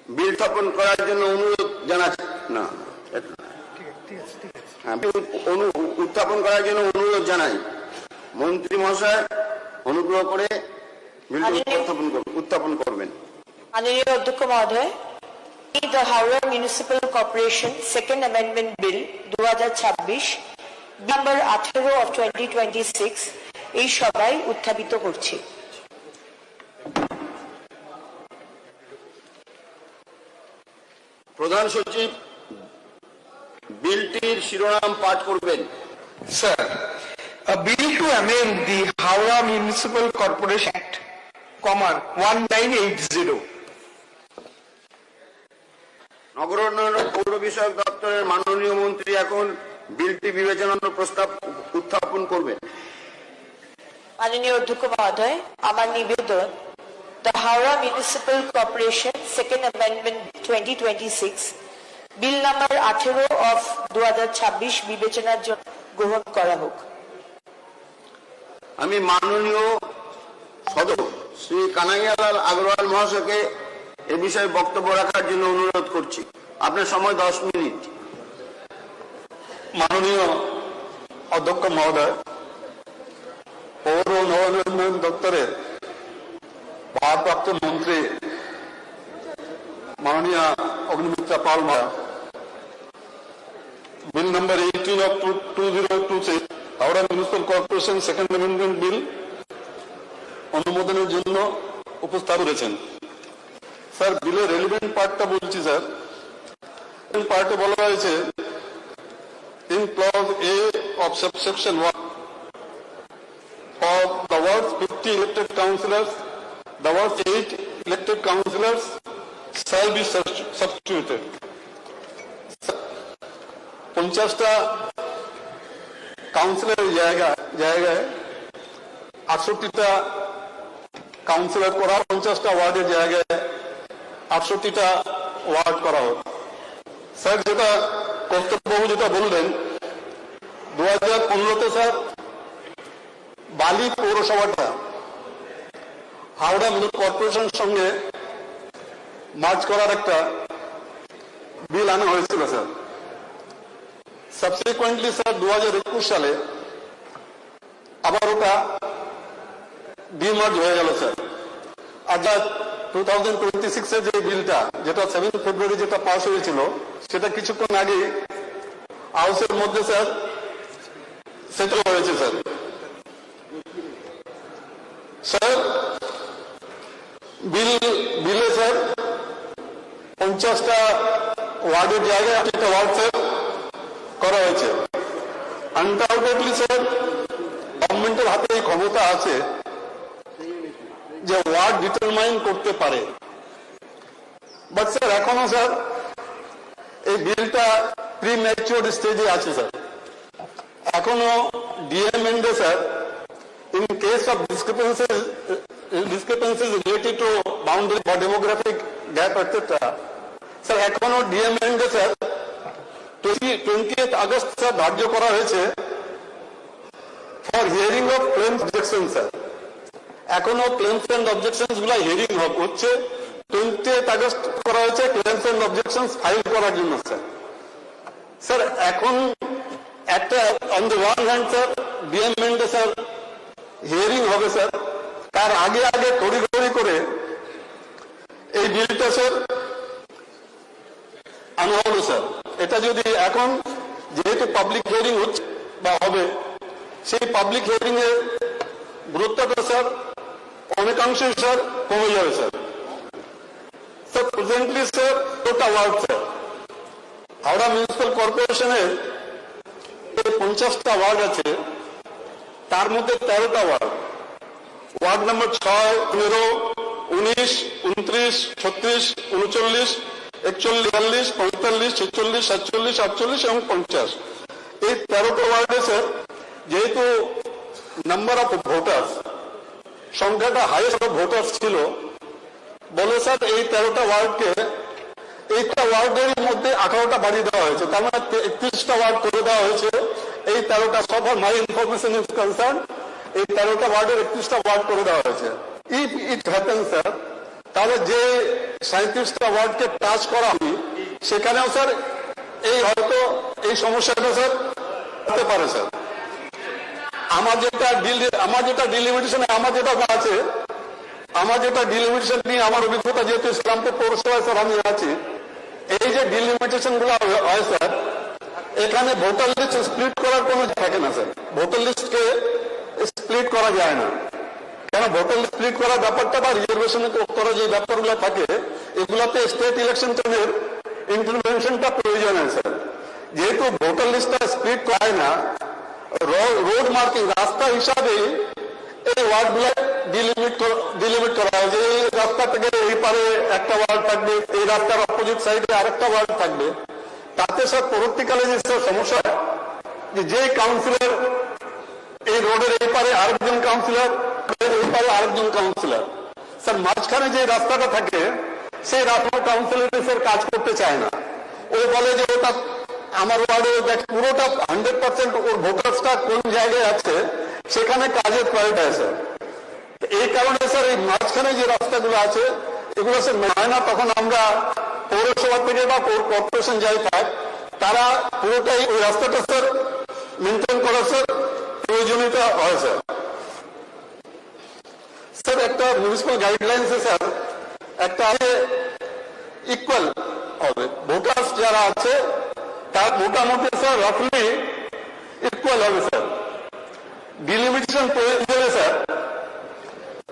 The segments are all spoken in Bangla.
বিল স্থাপন করার জন্য অনুরোধ জানাচ্ছি না, উত্থাপন করার জন্য অনুরোধ জানাই। মন্ত্রী মহাশয় অনুগ্রহ করে বিলটি উত্থাপন করবেন। মাননীয় অধ্যক্ষ মহোদয়, the Howrah Municipal Corporation Second Amendment Bill 2026 number 18 of 2026 এই সভায় উত্থাপিত করছি। প্রধান সচিব বিলটির শিরোনাম পাঠ করবেন। Sir, a bill to amend the Howrah Municipal Corporation Act, 1980. নগর উন্নয়ন ও পৌর বিষয়ক দপ্তরের মাননীয় মন্ত্রী এখন বিলটি বিবেচনার প্রস্তাব উত্থাপন করবেন। মাননীয় অধ্যক্ষ মহোদয়, আমার নিবেদন, the Howrah Municipal Corporation Second Amendment 2026 bill number 18 of 2026 বিবেচনার জন্য গ্রহণ করা হোক। আমি মাননীয় সদস্য শ্রী কানাইয়ালাল আগরওয়াল মহাশয়কে এ বিষয়ে বক্তব্য রাখার জন্য অনুরোধ করছি। আপনার সময় 10 মিনিট। মাননীয় অধ্যক্ষ মহোদয়, পৌর নগরোন্নয়ন দপ্তরের ভারপ্রাপ্ত মন্ত্রী মাননীয় অগ্নিমিত্রা পাল মহোদয়, বিল নম্বর 18 of 2026 Howrah municipal corporation second amendment bill অনুমোদনের জন্য উপস্থাপন করেছেন। স্যার, বিলের রেলিভেন্ট পার্টটা বলছি স্যার। পার্টে বলা হয়েছে, in clause A of subsection 1, for the words 50 elected councillors, the words 8 elected councillors shall be substituted. 50টা কাউন্সিলরের জায়গায় 68টা কাউন্সিলর করা, 50টা ওয়ার্ডের জায়গায় 68টা ওয়ার্ড করা হোক। স্যার, যেটা কর্তব্যবাবু যেটা বললেন, 2015-তে স্যার বালি পৌরসভাটা হাওড়া মিউনিসিপাল কর্পোরেশনের সঙ্গে মার্জ করার একটা বিল আনা হয়েছিল স্যার। সাবসিকুয়েন্টলি স্যার 2021 সালে আবার ওটা ডিমার্জ হয়ে গেল স্যার। আর 2026-এর যে বিলটা, যেটা 7 ফেব্রুয়ারি যেটা পাস হয়েছিল, সেটা কিছুক্ষণ আগে হাউসের মধ্যে স্যার সেটেল হয়েছে স্যার। স্যার, বিলে স্যার 50টা ওয়ার্ডের জায়গায় 8টা ওয়ার্ড স্যার করা হয়েছে। আনডাউটেডলি স্যার গভর্নমেন্টের হাতে এই ক্ষমতা আছে যে ওয়ার্ড ডিটারমাইন করতে পারে। বাট স্যার এখনো স্যার এই বিলটা প্রিম্যাচিওর স্টেজে আছে স্যার। এখনো ডিএমএন্ডে sir, in case of discrepancies related to boundary or demographic gap etc, sir এখনো ডিএমএন্ডে স্যার 20th আগস্ট স্যার ধার্য করা হয়েছে for hearing of claims objection sir. এখনো ক্লেমস এন্ড অবজেকশনস গুলা হিয়ারিং হচ্ছে। 20th আগস্ট করা হয়েছে ক্লেমস এন্ড অবজেকশনস ফাইল করার জন্য স্যার। স্যার এখন একটা on the one hand sir ডিএমএন্ডে স্যার হিয়ারিং হবে স্যার, তার আগে তড়িঘড়ি করে এই বিলটা স্যার আনা হলো স্যার। এটা যদি এখন যেহেতু পাবলিক হিয়ারিং হচ্ছে বা হবে, সেই পাবলিক হিয়ারিং এর গুরুত্বটা স্যার অনেকাংশই স্যার কমে যাবে স্যার। স্যার প্রেজেন্টলি স্যার ওটা ওয়ার্ড স্যার হাওড়া মিউনিসিপাল কর্পোরেশনের 50টা ওয়ার্ড আছে, তার মধ্যে 13টা ওয়ার্ড, ওয়ার্ড নম্বর 6, 15, 19, 29, 36, 39, 41, 45, 46, 47, 48 এবং 50, এই 13টা ওয়ার্ডে স্যার যেহেতু নাম্বার অফ ভোটার্স সংখ্যাটা হাইয়েস্ট অফ ভোটার্স ছিল বলে স্যার এই 13টা ওয়ার্ডকে 8টা ওয়ার্ডের মধ্যে 18টা বাড়িয়ে দেওয়া হয়েছে, তার মানে 31টা ওয়ার্ড করে দেওয়া হয়েছে। এই 13টা সব মাই ইনফরমেশন ইজ কনসার্ন, এই 13টা ওয়ার্ডের 31টা ওয়ার্ড করে দেওয়া হয়েছে। ইফ ইট হ্যাপেন স্যার তাহলে যে 37টা ওয়ার্ডকে টাচ করা হবে সেখানেও স্যার এই হয়তো এই সমস্যাটা স্যার হতে পারে স্যার। আমার যেটা ডিলিমিটেশন নিয়ে আমার অভিজ্ঞতা, যেহেতু ইসলামপুর পৌরসভায় স্যার আমি আছি, এই যে ডিলিমিটেশন গুলো হয় স্যার, এখানে ভোটার লিস্ট স্প্লিট করার কোনো থাকে না স্যার। ভোটার লিস্টকে স্প্লিট করা যায় না, কেন ভোটার লিস্ট স্প্লিট করার ব্যাপারটা বা রিজার্ভেশন করা যে ব্যাপারগুলো থাকে, এগুলাতে স্টেট ইলেকশন কমিশনের ইন্টারভেনশনটা প্রয়োজন হয় স্যার। যেহেতু ভোটার লিস্টটা স্প্লিট করায় না, রোড মার্কিং রাস্তা হিসাবে এই ওয়ার্ডগুলো ডিলিমিট করা হয়, যে এই রাস্তা থেকে এই পারে একটা ওয়ার্ড থাকবে, এই রাস্তার অপোজিট সাইডে আরেকটা ওয়ার্ড থাকবে। তাতে স্যার পরবর্তীকালে যে স্যার সমস্যা হয়, যে কাউন্সিলর এই রোডের এই পারে আরেকজন কাউন্সিলর, এই পারে আরেকজন কাউন্সিলর, স্যার মাঝখানে যে রাস্তাটা থাকে সেই রাস্তা কাউন্সিলর স্যার কাজ করতে চায় না। ও বলে যে ওটা আমার ওয়ার্ডে পুরোটা 100% ওর ভোটার্সটা কোন জায়গায় আছে সেখানে কাজের প্রয়োজন আছে। এই কারণে স্যার এই মাঝখানে যে রাস্তাগুলো আছে এগুলো স্যার হয় না। তখন আমরা পৌরসভা থেকে বা কর্পোরেশন যাই থাক, তারা পুরোটাই ওই রাস্তাটা স্যার মেনটেন করা স্যার প্রয়োজনীয়তা হয় স্যার। স্যার একটা মিউনিসিপাল গাইডলাইন্সে স্যার একটা ইকুয়াল হবে, ভোটার্স যারা আছে তার মোটামুটি স্যার রাফলি ইকুয়াল হবে স্যার। ডিলিমিটেশন প্রয়োজনে স্যার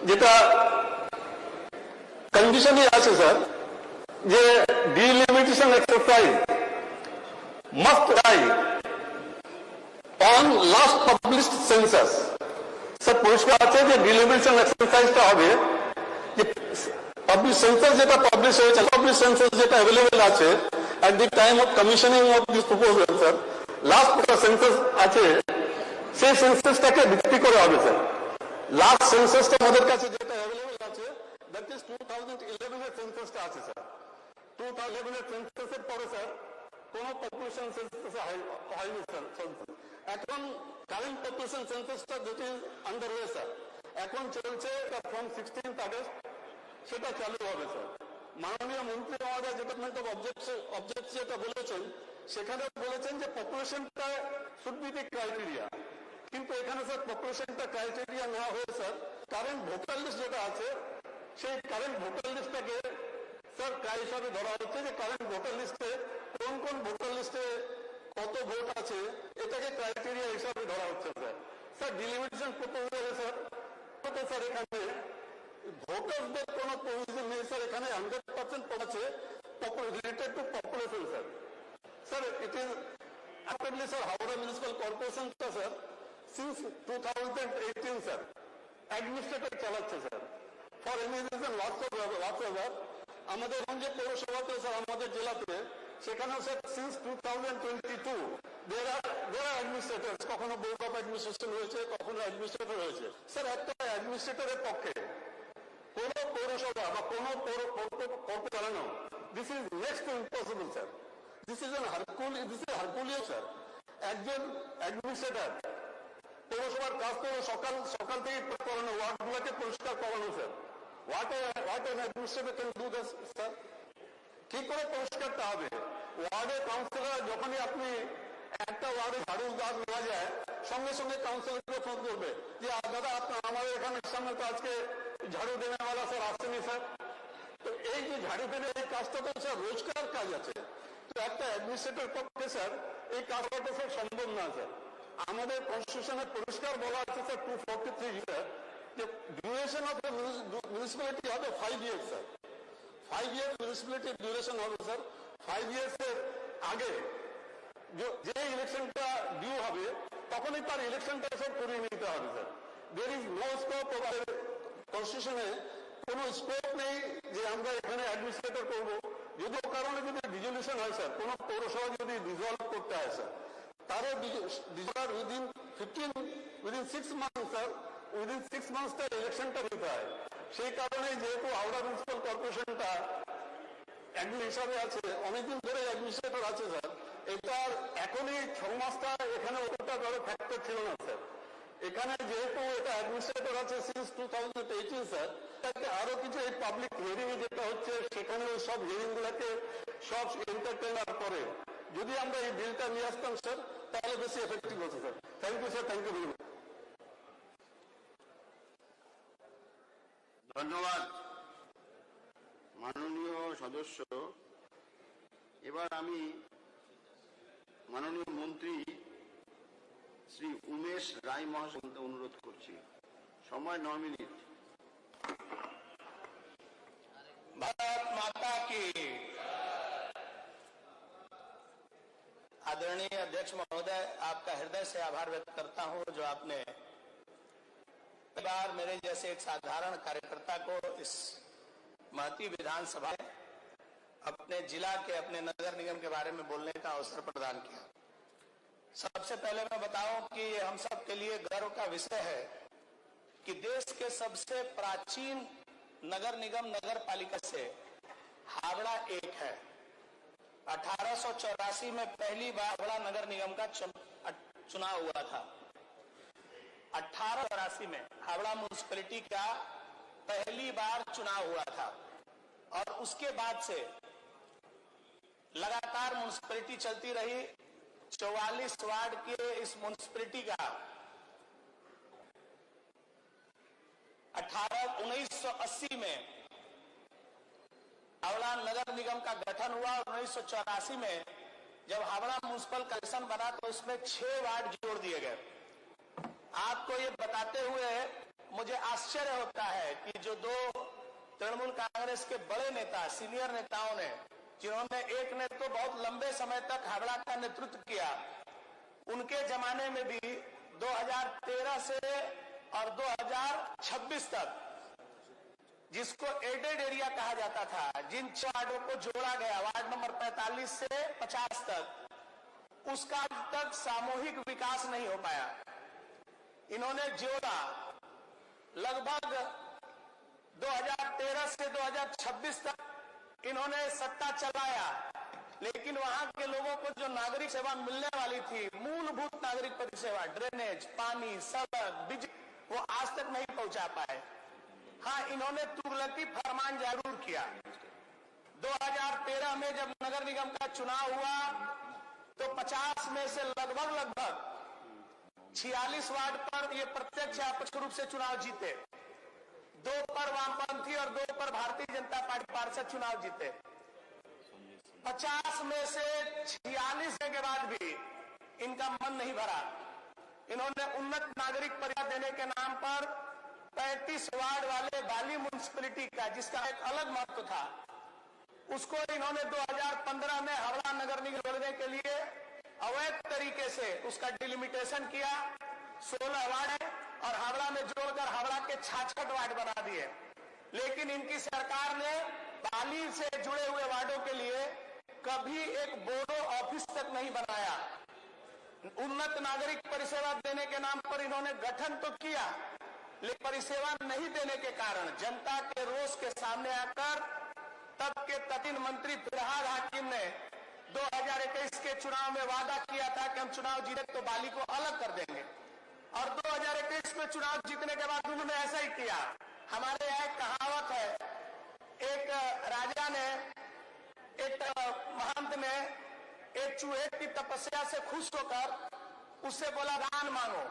যেটা কন্ডিশনই আছে স্যার, যে delimitation exercise must Rai on last published census. Sir পরিষ্কার আছে যে ডিলিমিটেশন এক্সারসাইজটা হবে যে পাবলিশ সেন্সাস যেটা পাবলিশ হয়েছে, পাবলিশ সেন্সাস যেটা অ্যাভেলেবল আছে at the time of commissioning of this proposal, sir, last census আছে সেই সেন্সাসটাকে ভিত্তি করে হবে স্যার। লাস্ট সেন্সাসটা আমাদের কাছে যেটা অ্যাভেলেবল আছে দ্যাট ইজ 2011 এর সেন্সাসটা আছে স্যার। 2011 এর সেন্সাসের পরে স্যার কোন পপুলেশন সেন্সাস হয়নি স্যার। এখন কারেন্ট পপুলেশন সেন্সাসটা যেটি আন্ডার ওয়ে স্যার, এখন চলছে ফ্রম 16th আগস্ট সেটা চালু হবে স্যার। মাননীয় মন্ত্রী মহোদয় ডিপার্টমেন্ট অফ অবজেক্টস যেটা বলেছেন, সেখানে বলেছেন যে পপুলেশনটা শুড বি দি ক্রাইটেরিয়া, কিন্তু এখানে স্যার পপুলেশনটা ক্রাইটেরিয়া না হয়ে স্যার কারেন্ট ভোটার লিস্ট যেটা আছে সেই কারেন্ট ভোটার লিস্টটাকে স্যার ক্রাই হিসাবে ধরা হচ্ছে, যে কারেন্ট ভোটার লিস্টে কোন কোন ভোটার লিস্টে কত ভোট আছে এটাকে ক্রাইটেরিয়া হিসাবে ধরা হচ্ছে স্যার। স্যার ডিলিমিটেশন প্রপোজালে স্যার স্যার এখানে ভোটারদের কোনো প্রয়োজন নেই স্যার, এখানে 100% আছে related to population sir. Sir it is applicable sir Howrah municipal কর্পোরেশনটা স্যার সিন্স 2018 স্যার অ্যাডমিনিস্ট্রেটর চালাচ্ছে sir. For any reason whatsoever আমাদের যে পৌরসভাতে স্যার আমাদের জেলাতে সেখানেও sir since 2022 there are administrator, কখনো বোর্ড অফ অ্যাডমিনিস্ট্রেশন হয়েছে, কখনো অ্যাডমিনিস্ট্রেটর হয়েছে স্যার। একটা অ্যাডমিনিস্ট্রেটরের পক্ষে কোন পৌরসভা বা কোন কর্প চালানো this is next to impossible sir. This is herculean sir. একজন অ্যাডমিনিস্ট্রেটর পৌরসভার কাজ করে সকাল থেকে করানো, ওয়ার্ডগুলোকে পরিষ্কার করানো sir. What an administrator can do this sir? কি করে পরিষ্কারটা হবে? ওয়ার্ডে কাউন্সিলর যখনই আপনি একটা ওয়ার্ডে ঝাড়ু গাছ নেওয়া যায়, সঙ্গে সঙ্গে কাউন্সিলরকে ফোন করবে যে দাদা আপনার আমাদের এখানে সামনে তো আজকে ঝাড়ু দেনেওয়ালা স্যার আসছেনি স্যার। তো এই যে ঝাড়ু দেনে এই কাজটা তো স্যার রোজকার কাজ আছে, তো একটা অ্যাডমিনিস্ট্রেটর পক্ষে স্যার এই কাজটা তো স্যার সম্ভব না স্যার। আমাদের কনস্টিটিউশনে পরিষ্কার বলা আছে স্যার 243 স্যার যে ডিউরেশন অফ মিউনিসিপ্যালিটি হবে 5 years sir. 5 years municipality duration হবে স্যার। 5 ইয়ার্স এর আগে যে ইলেকশনটা ডিউ হবে তখনই তার ইলেকশনটা স্যার করিয়ে নিতে হবে sir. There is no scope of কনস্টিটিউশনে, কোনো স্কোপ নেই যে আমরা এখানে অ্যাডমিনিস্ট্রেটর করবো। যদি ও কারণে যদি ডিজলিউশন হয় স্যার, কোনো পৌরসভা যদি ডিজলভ করতে হয় স্যার, তারও উইদিন 6 মান্থস স্যার, উইদিন 6 মান্থসটা ইলেকশনটা নিতে হয়। সেই কারণে যেহেতু হাওড়া মিউনিসিপাল কর্পোরেশনটা অ্যাডমিন হিসাবে আছে, অনেকদিন ধরে অ্যাডমিনিস্ট্রেটর আছে স্যার, এটার এখনই 6 মাসটা এখানে ওটা বড় ফ্যাক্টর ছিল না স্যার। এখানে যেহেতু এটা অ্যাডমিনিস্ট্রেটর আছে সিন্স 2018 স্যার, তাতে আরো কিছু এই পাবলিক হিয়ারিং যেটা হচ্ছে সেখানে সব হিয়ারিং গুলাকে সব এন্টারটেনার করে যদি আমরা এই বিলটা নিয়ে আসতাম স্যার তাহলে বেশি এফেক্টিভ হতো sir. Thank you sir, thank you very much. ধন্যবাদ মাননীয় সদস্য। এবার আমি মাননীয় মন্ত্রী শ্রী উমেশ রায় মহাশয়কে অনুরোধ করছি। সময় 9 মিনিট। भारत माता की। आदरणीय अध्यक्ष महोदय, आपका हृदय से आभार व्यक्त करता हूं जो आपने बार मेरे जैसे एक साधारण कार्यकर्ता को इस महती विधानसभा में अपने जिला के अपने नगर निगम के बारे में बोलने का अवसर प्रदान किया। सबसे पहले मैं बताऊं कि ये हम सब के लिए गर्व का विषय है कि देश के सबसे प्राचीन नगर निगम नगर पालिका से हावड़ा एक है। 1884 में पहली बार हावड़ा नगर निगम का चुनाव हुआ था। 1884 में हावड़ा म्युनिसिपैलिटी का पहली बार चुनाव हुआ था और उसके बाद से लगातार म्युनिसिपैलिटी चलती रही। 44 वार्ड के इस म्युनिसिपैलिटी का 1980 में हावड़ा नगर निगम का गठन हुआ और 1984 में जब हावड़ा म्युनिसिपल कमीशन बना तो इसमें 6 वार्ड जोड़ दिए गए। आपको ये बताते हुए मुझे आश्चर्य होता है कि जो 2 तृणमूल कांग्रेस के बड़े नेता सीनियर नेताओं ने, जिन्होंने एक ने तो बहुत लंबे समय तक हावड़ा का नेतृत्व किया, उनके जमाने में भी 2013 से और 2026 तक जिसको एडेड एरिया कहा जाता था, जिन 6 वार्डों को जोड़ा गया वार्ड नंबर 45 से 50 तक, उसका अब तक सामूहिक विकास नहीं हो पाया। इन्होंने जोड़ा लगभग 2013 से 2026 तक इन्होंने सत्ता चलाया, लेकिन वहां के लोगों को जो नागरिक सेवा मिलने वाली थी, मूलभूत नागरिक परिसेवा, ड्रेनेज, पानी, सड़क, बिजली, वो आज तक नहीं पहुंचा पाए। हाँ, इन्होंने तुगलकी फरमान जरूर किया। 2013 में जब नगर निगम का चुनाव हुआ तो 50 में से लगभग 46 वार्ड पर ये प्रत्यक्ष आपक्ष रूप से चुनाव जीते, 2 पर वामपंथी और 2 पर भारतीय जनता पार्टी पार्षद चुनाव जीते। 50 में से 46 के बाद भी इनका मन नहीं भरा। इन्होंने उन्नत नागरिक परिषद देने के नाम पर 35 वार्ड वाले बाली म्युनिसिपैलिटी का, जिसका एक अलग महत्व था, उसको इन्होंने 2015 में हावड़ा नगर निगम जोड़ने के लिए अवैध तरीके से उसका डिलिमिटेशन किया। 16 वार्ड है और हावड़ा में जोड़कर हावड़ा के 66 वार्ड बना दिए। लेकिन इनकी सरकार ने बाली से जुड़े हुए वार्डों के लिए कभी एक बोर्डो ऑफिस तक नहीं बनाया। उन्नत नागरिक परिसेवा देने के नाम पर इन्होंने गठन तो किया, लेकिन परिसेवा नहीं देने के कारण जनता के रोष के सामने आकर तब के तत्कालीन मंत्री फिरहाद हाकिम ने 2021 के चुनाव में वादा किया था कि हम चुनाव जीते तो बाली को अलग कर देंगे, और 2021 में चुनाव जीतने के बाद उन्होंने ऐसा ही किया। हमारे यहाँ एक कहावत है, एक राजा ने, एक महंत ने एक चूहे की तपस्या से खुश होकर उससे बोला दान मांगो।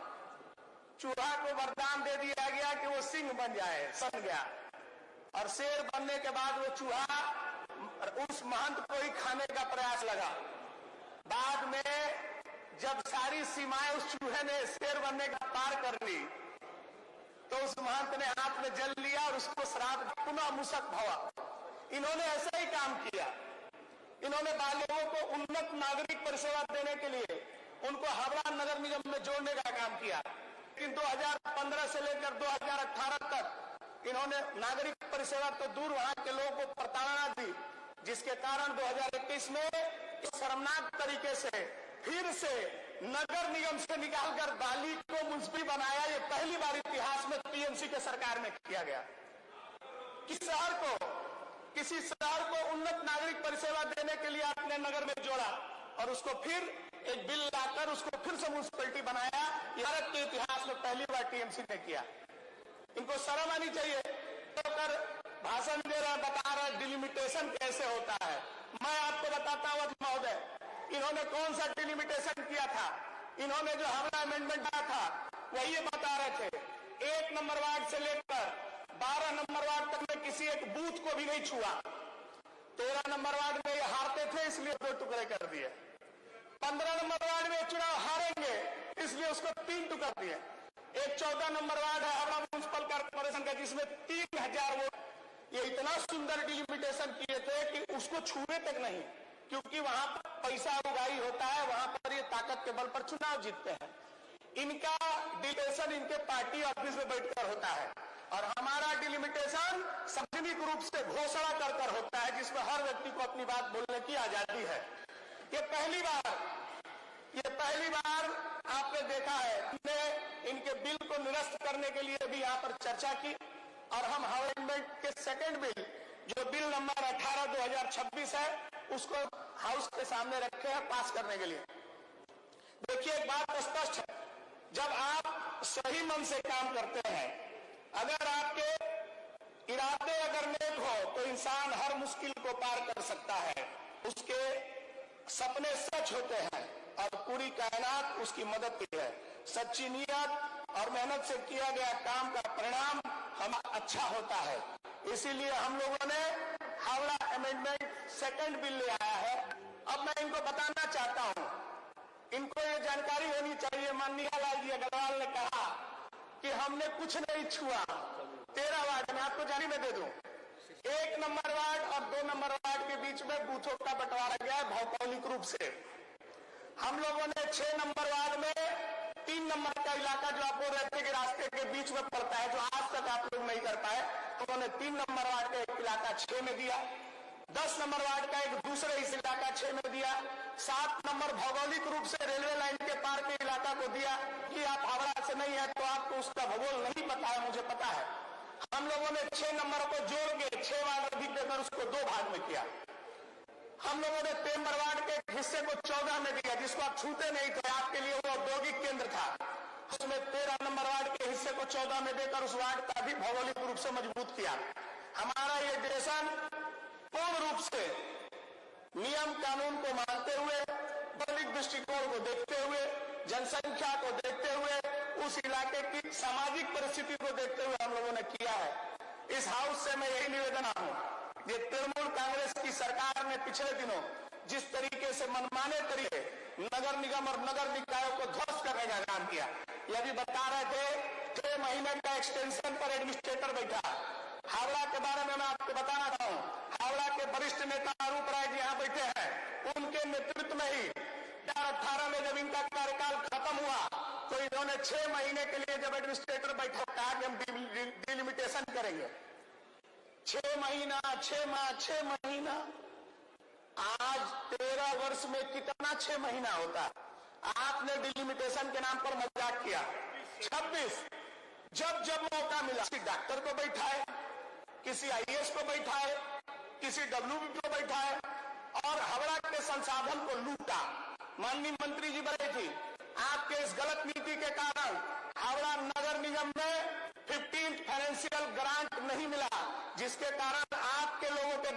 चूहा को वरदान दे दिया गया कि वो सिंह बन जाए, सन गया, और शेर बनने के बाद वो चूहा उस महंत को ही खाने का प्रयास लगा। बाद में जब सारी सीमाएं उस चूहे ने शेर बनने का पार कर ली तो उस महंत ने हाथ में जल लिया और उसको श्राप पुनः मुसक भवा। इन्होंने ऐसा ही काम किया। इन्होंने बालियों को उन्नत नागरिक परिसेवा देने के लिए उनको हावड़ा नगर निगम में जोड़ने का काम किया, लेकिन 2015 से लेकर 2018 तक इन्होंने नागरिक परिसेवा तो दूर वहां के लोगों को प्रताड़ना दी, जिसके कारण 2021 में शर्मनाक तरीके से फिर से नगर निगम से निकालकर बाली को म्युनिसिपल बनाया। ये पहली बार इतिहास में टीएमसी के सरकार में किया गया। किसी शहर को उन्नत नागरिक परिसेवा देने के लिए आपने नगर में जोड़ा और उसको फिर एक बिल लाकर उसको फिर से म्युनिसिपैलिटी बनाया। भारत के इतिहास में पहली बार टीएमसी ने किया। इनको शर्म आनी चाहिए। तो आकर भाषण दे रहे, बता रहे डिलिमिटेशन कैसे होता है। मैं आपको बताता हूं महोदय, इन्होंने कौन सा डिलिमिटेशन किया था। इन्होंने जो हावड़ा अमेंडमेंट आया था वही ये बता रहे थे, 1 नंबर वार्ड से लेकर 12 नंबर वार्ड तक में किसी एक बूथ को भी नहीं छुआ। 13 नंबर वार्ड में ये हारते थे इसलिए 2 टुकड़े कर दिए। 15 नंबर वार्ड में चुनाव हारेंगे इसलिए उसको 3 टुकड़े दिए। एक 14 नंबर वार्ड है हावड़ा म्युनिसिपल कॉर्पोरेशन का, जिसमें 3000 वोट। ये इतना सुंदर डिलिमिटेशन किए थे कि उसको छूने तक नहीं, क्योंकि वहां पर पैसा उगाही होता है, वहां पर ये ताकत के बल पर चुनाव जीतते हैं। इनका डिलिमिटेशन इनके पार्टी ऑफिस में बैठकर होता है और हमारा डिलिमिटेशन सार्वजनिक रूप से घोषणा कर होता है, जिसमें हर व्यक्ति को अपनी बात बोलने की आजादी है। ये पहली बार आपने देखा है, हमने इनके बिल को निरस्त करने के लिए भी यहाँ पर चर्चा की और हम अमेंडमेंट के सेकंड बिल, जो बिल नंबर 18/2026 है, उसको हाउस के सामने रखे हैं पास करने के लिए। देखिए, एक बात स्पष्ट है, जब आप सही मन से काम करते हैं, अगर आपके इरादे अगर नेक हो तो इंसान हर मुश्किल को पार कर सकता है। उसके सपने सच होते हैं और पूरी कायनात उसकी मदद की है। सच्ची नीयत और मेहनत से किया गया काम का परिणाम हम अच्छा होता है। इसीलिए हम लोगों ने हावड़ा अमेंडमेंट सेकंड बिल ले आया है। अब मैं इनको बताना चाहता हूं, इनको ये जानकारी होनी चाहिए। माननीय लाल जी अग्रवाल ने कहा कि हमने कुछ नहीं छुआ। 13 वार्ड में आपको जारी में दे दूं, 1 नंबर वार्ड और 2 नंबर वार्ड के बीच में बूथों का बंटवारा गया है भौगोलिक रूप से। हम लोगों ने 6 नंबर वार्ड में 3 नंबर का इलाका, जो आप बोल रहे थे कि रास्ते के बीच में पड़ता है, जो आज तक आप लोग नहीं कर पाए, तो उन्होंने 3 नंबर वार्ड का एक इलाका 6 में दिया। 10 नंबर वार्ड का एक दूसरे इस इलाका 6 में दिया। 7 नंबर भौगोलिक रूप से रेलवे लाइन के पार के इलाका को दिया कि आप हावड़ा से नहीं है तो आपको उसका भूगोल नहीं पता है, मुझे पता है। हम लोगों ने 6 नंबर को जोड़ के 6 वार्ड अधिक देकर उसको 2 भाग में किया। हम लोगों ने 3 नंबर वार्ड के हिस्से को 14 में दिया, जिसको आप छूते नहीं थे, आपके लिए वो औद्योगिक केंद्र था। उसमें 13 नंबर वार्ड के हिस्से को 14 में देकर उस वार्ड का भी भौगोलिक रूप से मजबूत किया। हमारा ये डिसीजन पूर्ण रूप से नियम कानून को मानते हुए, भौगोलिक दृष्टिकोण को देखते हुए, जनसंख्या को देखते हुए, उस इलाके की सामाजिक परिस्थिति को देखते हुए हम लोगों ने किया है। इस हाउस से मैं यही निवेदन हूं, ये तृणमूल कांग्रेस की सरकार ने पिछले दिनों जिस तरीके से मनमाने तरीके नगर निगम और नगर निकायों को ध्वस्त करने का काम किया, यह भी बता रहे थे 6 महीने का एक्सटेंशन पर एडमिनिस्ट्रेटर बैठा। हावड़ा के बारे में मैं आपको बताना चाहूं, हावड़ा के वरिष्ठ नेता अरूप राय जी यहाँ बैठे हैं, उनके नेतृत्व में ही 2018 में जब इनका कार्यकाल खत्म हुआ तो इन्होंने 6 महीने के लिए जब एडमिनिस्ट्रेटर बैठा, कहा कि हम डिलिमिटेशन करेंगे। 6 महीना 6 माह 6 महीना, आज 13 वर्ष में कितना 6 महीना होता है? आपने डिलिमिटेशन के नाम पर मजाक किया। 26 जब जब मौका मिला, किसी डॉक्टर को बैठाए, किसी IAS को बैठाए, किसी WB को बैठाए और हावड़ा के संसाधन को लूटा। माननीय मंत्री जी बड़े थी, आपके इस गलत नीति के कारण हावड़ा नगर निगम में 15th फाइनेंशियल ग्रांट नहीं मिला, जिसके कारण आपके लोगों के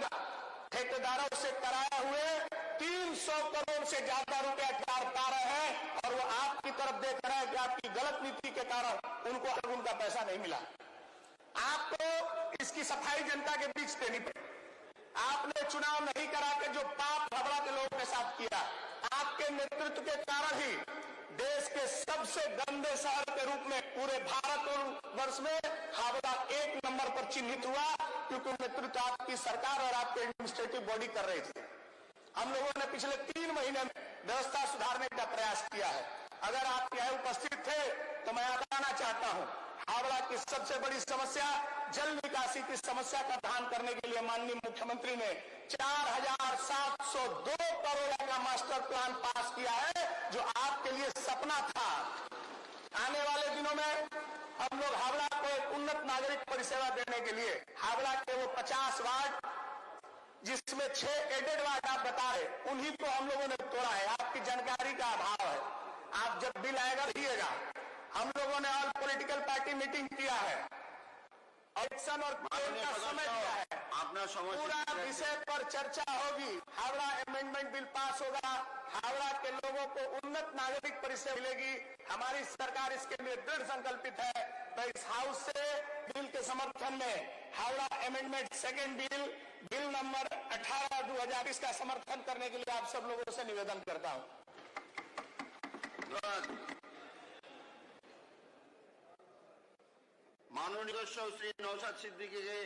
ठेकेदारों से कराए हुए 300 करोड़ से ज्यादा रुपया कार पा रहे हैं और वो आपकी तरफ देख रहे हैं कि आपकी गलत नीति के कारण उनको उनका पैसा नहीं मिला। आपको इसकी सफाई जनता के बीच देनी पड़ी। आपने चुनाव नहीं करा के जो पाप हावड़ा के लोगों के साथ किया, आपके नेतृत्व के कारण ही देश के सबसे गंदे शहर के रूप में पूरे भारत वर्ष में हावड़ा 1 नंबर पर चिन्हित हुआ, क्योंकि नेतृत्व आपकी सरकार और आपके एडमिनिस्ट्रेटिव बॉडी कर रही थी। हम लोगों ने पिछले 3 महीने में व्यवस्था सुधारने का प्रयास किया है। अगर आप यहाँ उपस्थित थे तो मैं बताना चाहता हूं, हावड़ा की सबसे बड़ी समस्या जल निकासी की समस्या का ध्यान करने के लिए माननीय मुख्यमंत्री ने 4702 करोड़ का मास्टर प्लान पास किया है, जो आपके लिए सपना था। आने वाले दिनों में हम लोग हावड़ा को एक उन्नत नागरिक परिसेवा देने के लिए हावड़ा के वो 50 वार्ड, जिसमें 6 एडेड वार्ड आप बता रहे, उन्हीं को हम लोगों ने तोड़ा है। आपकी जानकारी का अभाव है। आप जब बिल आएगा रहिएगा। हम लोगों ने ऑल पॉलिटिकल पार्टी मीटिंग किया है, इलेक्शन और क्लेम का समय दिया है। আপনার সময় पूरा विषय पर चर्चा होगी। हावड़ा अमेंडमेंट बिल पास होगा, हावड़ा के लोगों को उन्नत नागरिक परिषद मिलेगी। हमारी सरकार इसके लिए दृढ़ संकल्पित है। तो इस हाउस से बिल के समर्थन में Howrah amendment second bill number 18/2020 का समर्थन करने के लिए आप सब लोगों से निवेदन करता हूं। মাননীয় সদস্য শ্রী নওশাদ সিদ্দিকীকে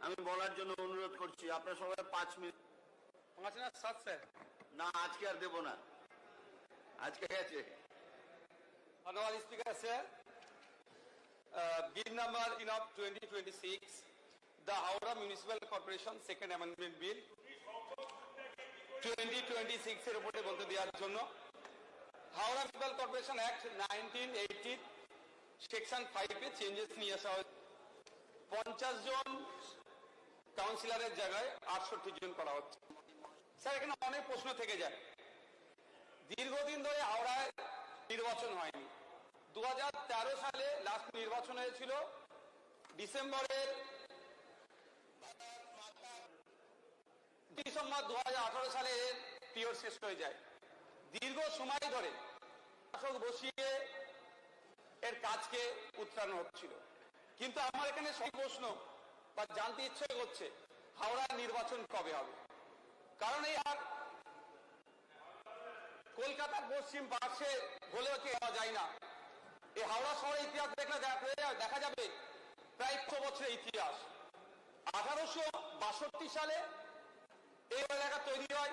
আমি বলার জন্য অনুরোধ করছি। আপনার সবাই 5 মিনিট। 5 না 7 স্যার। না, আজকে আর দেব না, আজকে গেছে। ধন্যবাদ speaker sir. Bill number in of 2026, the Howrah Municipal Corporation Second Amendment Bill 2026 এর উপরে বলতে দেওয়ার জন্য Howrah municipal corporation act 1980 section 5 এ চেঞ্জেস নিয়ে আসা হয়েছে। 50 জন কাউন্সিলরের জায়গায় 68 জন করা হচ্ছে। স্যার, এখানে অনেক প্রশ্ন থেকে যায়। দীর্ঘদিন ধরে হাওড়ায় নির্বাচন হয়নি। 2013 সালে লাস্ট নির্বাচন হয়েছিল। ডিসেম্বর 2018 সালে পিরিয়ড শেষ হয়ে যায়। দীর্ঘ সময় ধরে শাসক বসিয়ে এর কাজকে উত্থান হচ্ছিল। কিন্তু আমার এখানে সেই প্রশ্ন বা জানতে ইচ্ছে করছে, হাওড়া নির্বাচন কবে হবে? কারণ এই আর কলকাতার পশ্চিম পাশে বলেও কেউ যায় না। এই হাওড়া শহরের ইতিহাস দেখলে দেখা যাবে প্রায় 100 বছরের ইতিহাস। 1862 সালে এই এলাকা তৈরি হয়।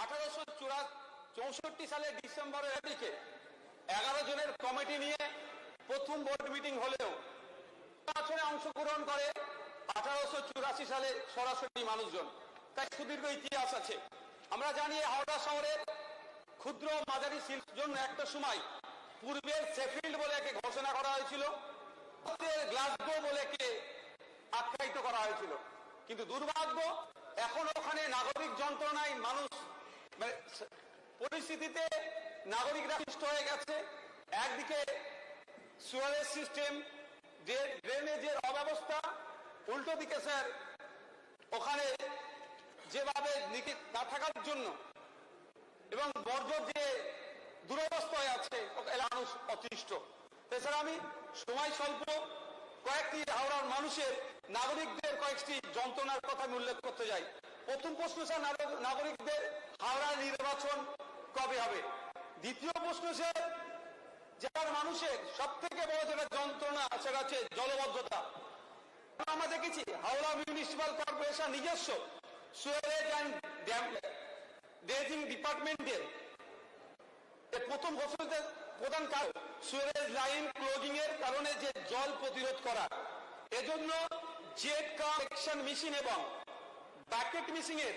1864 সালে ডিসেম্বরের দিকে 11 জনের কমিটি নিয়ে প্রথম বোর্ড মিটিং হলেও নির্বাচনে অংশগ্রহণ করে 1884 সালে সরাসরি মানুষজন। তাই সুদীর্ঘ ইতিহাস আছে। আমরা জানি হাওড়া শহরের ক্ষুদ্র মাঝারি শিল্পের জন্য একটা সময় পূর্বের শেফিল্ড বলে একে ঘোষণা করা হয়েছিল, গ্লাসগো বলে একে আখ্যায়িত করা হয়েছিল। কিন্তু দুর্ভাগ্য, এখন ওখানে নাগরিক যন্ত্রণায় মানুষ পরিস্থিতিতে নাগরিকরা অসুস্থ হয়ে গেছে। একদিকে সুয়ারেজ সিস্টেম, ড্রেনেজের অব্যবস্থা, উল্টো দিকে স্যার ওখানে যেভাবে না থাকার জন্য এবং বর্জ্য যে দুরবস্থায় আছে মানুষ অতিষ্ঠ। এছাড়া আমি সময় স্বল্প কয়েকটি হাওড়ার মানুষের নাগরিকদের কয়েকটি যন্ত্রণার কথা আমি উল্লেখ করতে যাই। প্রথম প্রশ্ন স্যার, নাগরিকদের হাওড়া নির্বাচন কবে হবে? দ্বিতীয় প্রশ্ন স্যার, যার মানুষের সব থেকে বড় যেটা যন্ত্রণা সেটা হচ্ছে জলবদ্ধতা। আমরা দেখেছি হাওড়া মিউনিসিপ্যাল কর্পোরেশন নিজস্ব সুয়ারেজ অ্যান্ড ড্রেজিং ডিপার্টমেন্টের প্রথম ঘোষণাতে প্রধান কারণ সুয়ারেজ লাইন ক্লোজিং এর কারণে যে জল প্রতিরোধ করা। এজন্য জেট কানেকশন মেশিন এবং বাকেট মেশিন এর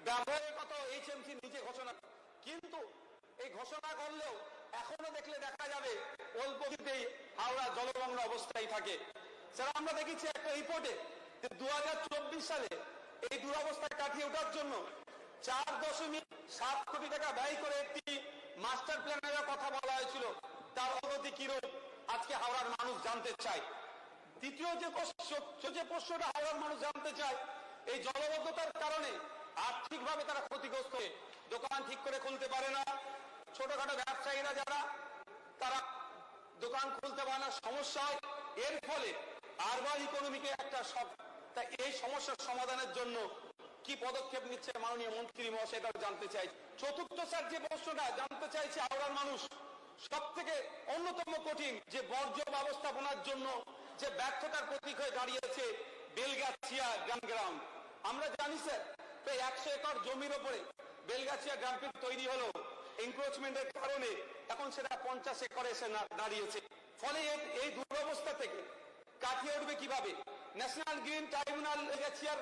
ব্যবহারের কথা HMC নিজে ঘোষণা। কিন্তু এই ঘোষণা করলেও এখনো দেখলে দেখা যাবে অল্প কিছুতেই হাওড়া জলমগ্ন অবস্থায় থাকে। স্যার, আমরা দেখেছি একটা রিপোর্টে 2024 সালে এই দুরবস্থায় কাটিয়ে ওঠার জন্য 4.7 কোটি টাকা ব্যয় করে একটি মাস্টার প্ল্যানের কথা বলা হয়েছিল। তার অবধি কিরূপ আজকে হাওড়ার মানুষ জানতে চায়। দ্বিতীয় যে প্রশ্নটা হাওড়ার মানুষ জানতে চায়, এই জলবদ্ধতার কারণে আর্থিকভাবে তারা ক্ষতিগ্রস্ত হয়ে দোকান ঠিক করে খুলতে পারে না। ছোটখাটো ব্যবসায়ীরা যারা তারা দোকান খুলতে পারে না, সমস্যা হয়। এর ফলে আরবান ইকোনমিকে একটা তাই এই সমস্যার সমাধানের জন্য কি পদক্ষেপ নিচ্ছে মাননীয় মন্ত্রী মহাশয়, এটা জানতে চাই। চতুর্থ স্যার, যে প্রশ্নটা জানতে চাইছে হাওড়ার মানুষ সব থেকে অন্যতম কঠিন, যে বর্জ্য ব্যবস্থাপনার জন্য যে ব্যর্থতার প্রতীক হয়ে দাঁড়িয়েছে বেলগাছিয়া গ্রাউন্ড। আমরা জানি স্যার প্রায় 100 একর জমির ওপরে বেলগাছিয়া গ্রাউন্ড তৈরি হলো, এনক্রোচমেন্টের কারণে এখন সেটা 50 একরে এসে দাঁড়িয়েছে। ফলে এই দুরবস্থা থেকে কাটিয়ে উঠবে কিভাবে? ন্যাশনাল গ্রিন ট্রাইব্যুনাল বেলগাছিয়ার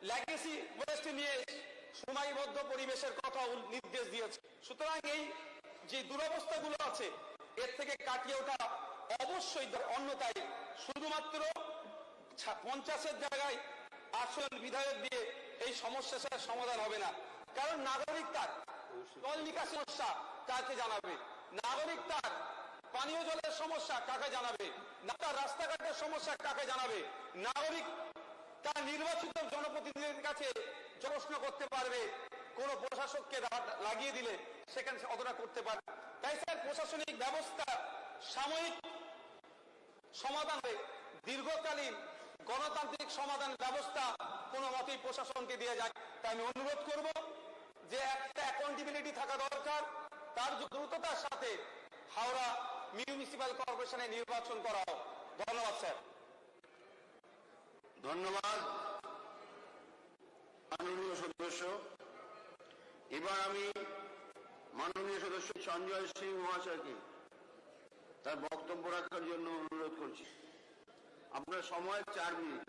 লেগেসি ওয়েস্ট নিয়ে সময়বদ্ধ পরিবেশের কথা নির্দেশ দিয়েছে। সুতরাং এই যে দুরবস্থাগুলো আছে এর থেকে কাটিয়ে ওঠা অবশ্যই অন্যথায় শুধুমাত্র 50-এর জায়গায় 8 বিধায়ক দিয়ে এই সমস্যার সমাধান হবে না। কারণ নাগরিক তার জল নিকাশ সমস্যা কাকে জানাবে, নাগরিক তার পানীয় জলের সমস্যা কাকে জানাবে, না তার রাস্তাঘাটের সমস্যা কাকে জানাবে? নাগরিক তার নির্বাচিত জনপ্রতিনিধির কাছে প্রশ্ন করতে পারবে, কোন প্রশাসককে লাগিয়ে দিলে সেখানে অতটা করতে পারবে। তাই স্যার প্রশাসনিক ব্যবস্থা সাময়িক সমাধানে দীর্ঘকালীন গণতান্ত্রিক সমাধান ব্যবস্থা কোনো মতেই প্রশাসনকে দিয়ে যায়। তাই আমি অনুরোধ করব যে একটা অ্যাকাউন্টেবিলিটি থাকা দরকার, তার দ্রুততার সাথে হাওড়া মিউনিসিপ্যাল কর্পোরেশনে নির্বাচন করা হোক। ধন্যবাদ স্যার। ধন্যবাদ মাননীয় সদস্য। এবার আমি মাননীয় সদস্য সঞ্জয় সিং মহাশয়কে তার বক্তব্য রাখার জন্য অনুরোধ করছি। আপনার সময় 4 মিনিট।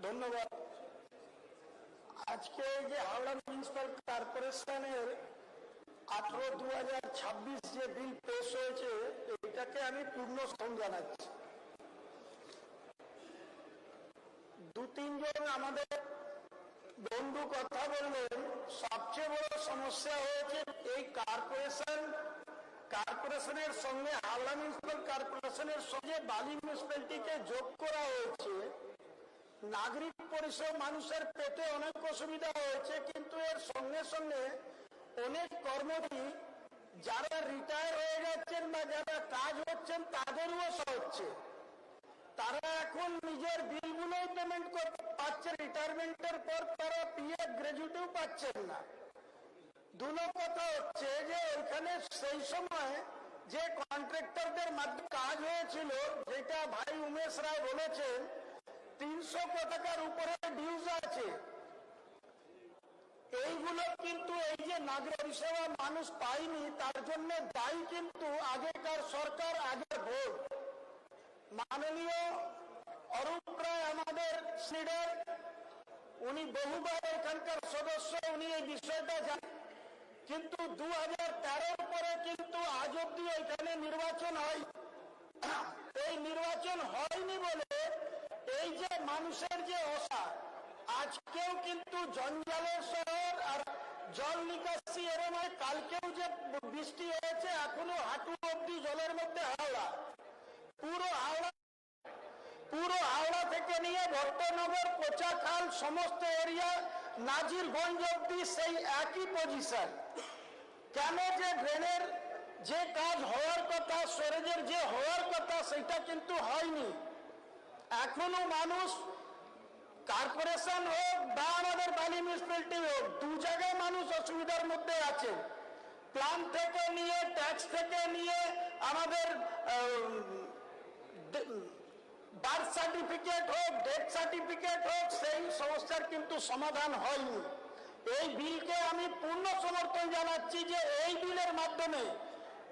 ধন্যবাদ। আজকে যে হাওড়া মিউনিসিপ্যাল কর্পোরেশনের 18/2026 যে বিল পেশ হয়েছে, এটাকে আমি পূর্ণ সমর্থন জানাচ্ছি। 2-3 জন আমাদের বন্ধু কথা বললেন, সবচেয়ে বড় সমস্যা হয়েছে এই কর্পোরেশনের সঙ্গে হাওড়া মিউনিসিপ্যাল কর্পোরেশনের সঙ্গে বালি মিউনিসিপ্যালিটিকে যোগ করা হয়েছে। নাগরিক পরিষেবা মানুষের পেতে অনেক অসুবিধা হয়েছে, কিন্তু এর সঙ্গে সঙ্গে অনেক কর্মচারী যারা রিটায়ার হয়ে যাচ্ছেন বা যারা কাজ হচ্ছেন তাদেরও হচ্ছে। তারা এখন নিজের বিলগুলোই পেমেন্ট করতে পারছে, রিটায়ারমেন্টের পর তারা পিএফ গ্র্যাজুইটিও পাচ্ছেন না। 2 নম্বর কথা হচ্ছে যে ওইখানে সেই সময় যে কন্ট্রাক্টরদের মাধ্যমে কাজ হয়েছিল, যেটা ভাই উমেশ রায় বলেছেন, 300 টাকার উপরে ডিউজ আছে। এইগুলো কিন্তু এই যে নাগরিক পরিষেবা মানুষ পায়নি, তার জন্য দায়ী কিন্তু আগেকার সরকার, আগের ভোট। মাননীয় অরূপ রায় আমাদের সিনিয়র, উনি বহুবার এখানকার সদস্য, উনি এই বিষয়টা জানেন। কিন্তু 2013 পরে কিন্তু আজ অব্দি এখানে নির্বাচন হয়, এই নির্বাচন হয়নি বলে এই যে মানুষের যে আশা, আজকেও কিন্তু জঞ্জালের শহর আর জল নিকাশি এরম হয়। কালকেও যে বৃষ্টি হয়েছে, এখনো হাঁটু অব্দি জলের মধ্যে হাওড়া। পুরো হাওড়া থেকে নিয়ে ভট্টনগর, কোচাখাল, সমস্ত এরিয়া, নাজিরগঞ্জ অব্দি সেই একই পজিশন। কেন যে ড্রেনের যে কাজ হওয়ার কথা, সরেজের যে হওয়ার কথা, সেটা কিন্তু হয়নি। এখনো মানুষ, কর্পোরেশন হোক বা আমাদের বালি মিউনিসিপ্যালিটি হোক, 2 জায়গায় মানুষ অসুবিধার মধ্যে আছে। প্ল্যান থেকে নিয়ে, ট্যাক্স থেকে নিয়ে, আমাদের বার্থ সার্টিফিকেট হোক, ডেথ সার্টিফিকেট হোক, সেই সমস্যার কিন্তু সমাধান হয়নি। এই বিলকে আমি পূর্ণ সমর্থন জানাচ্ছি যে এই বিলের মাধ্যমে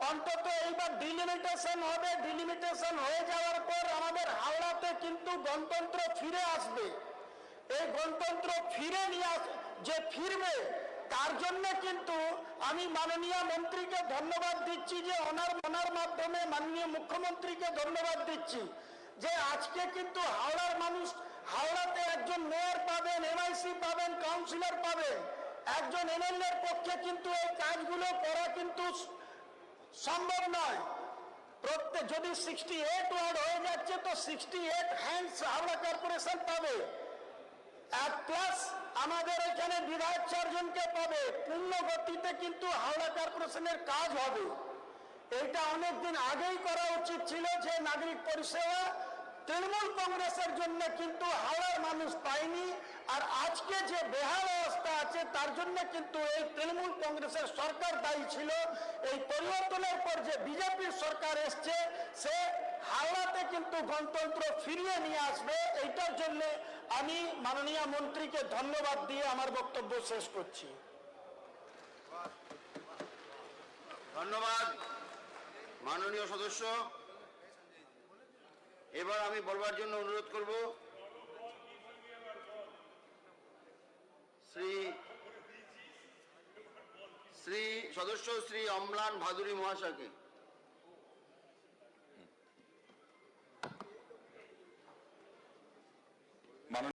অন্তত এইবার ডিলিমিটেশন হবে। ডিলিমিটেশন হয়ে যাওয়ার পর আমাদের হাওড়াতে কিন্তু গণতন্ত্র ফিরে আসবে। এই গণতন্ত্র ফিরে নিয়ে যে ফিরবে, তার জন্য কিন্তু আমি মাননীয় মন্ত্রীকে ধন্যবাদ দিচ্ছি, যে ওনার মাধ্যমে মাননীয় মুখ্যমন্ত্রীকে ধন্যবাদ দিচ্ছি যে আজকে কিন্তু হাওড়ার মানুষ, হাওড়াতে একজন মেয়র পাবেন, এমআইসি পাবেন, কাউন্সিলর পাবেন। একজন এমএলএর পক্ষে কিন্তু এই কাজগুলো করা কিন্তু সম্ভব নয়। প্রত্যেক যদি 68 ওয়ার্ড হয়ে যাচ্ছে, তো 68 হ্যান্ডস হাওড়া কর্পোরেশন পাবে। আর প্লাস আমাদের এখানে বিধায়ক 4 জনকে পাবে। পূর্ণ গতিতে কিন্তু হাওড়া কর্পোরেশনের কাজ হবে। এটা অনেকদিন আগেই করা উচিত ছিল। যে নাগরিক পরিষেবা তৃণমূল কংগ্রেসের জন্য কিন্তু হাওড়ার মানুষ পায়নি, আর আজকে যে বেহাল অবস্থা আছে তার জন্য কিন্তু এই তৃণমূল কংগ্রেসের সরকার দায়ী ছিল। এই পরিবর্তনের পর যে বিজেপির সরকার এসছে, সে হাওড়াতে কিন্তু গণতন্ত্র ফিরিয়ে নিয়ে আসবে। এইটার জন্য আমি মাননীয় মন্ত্রীকে ধন্যবাদ দিয়ে আমার বক্তব্য শেষ করছি। ধন্যবাদ মাননীয় সদস্য। এবার আমি বলবার জন্য অনুরোধ করব শ্রী সদস্য শ্রী অম্লান ভাদুরী মহাশয়কে।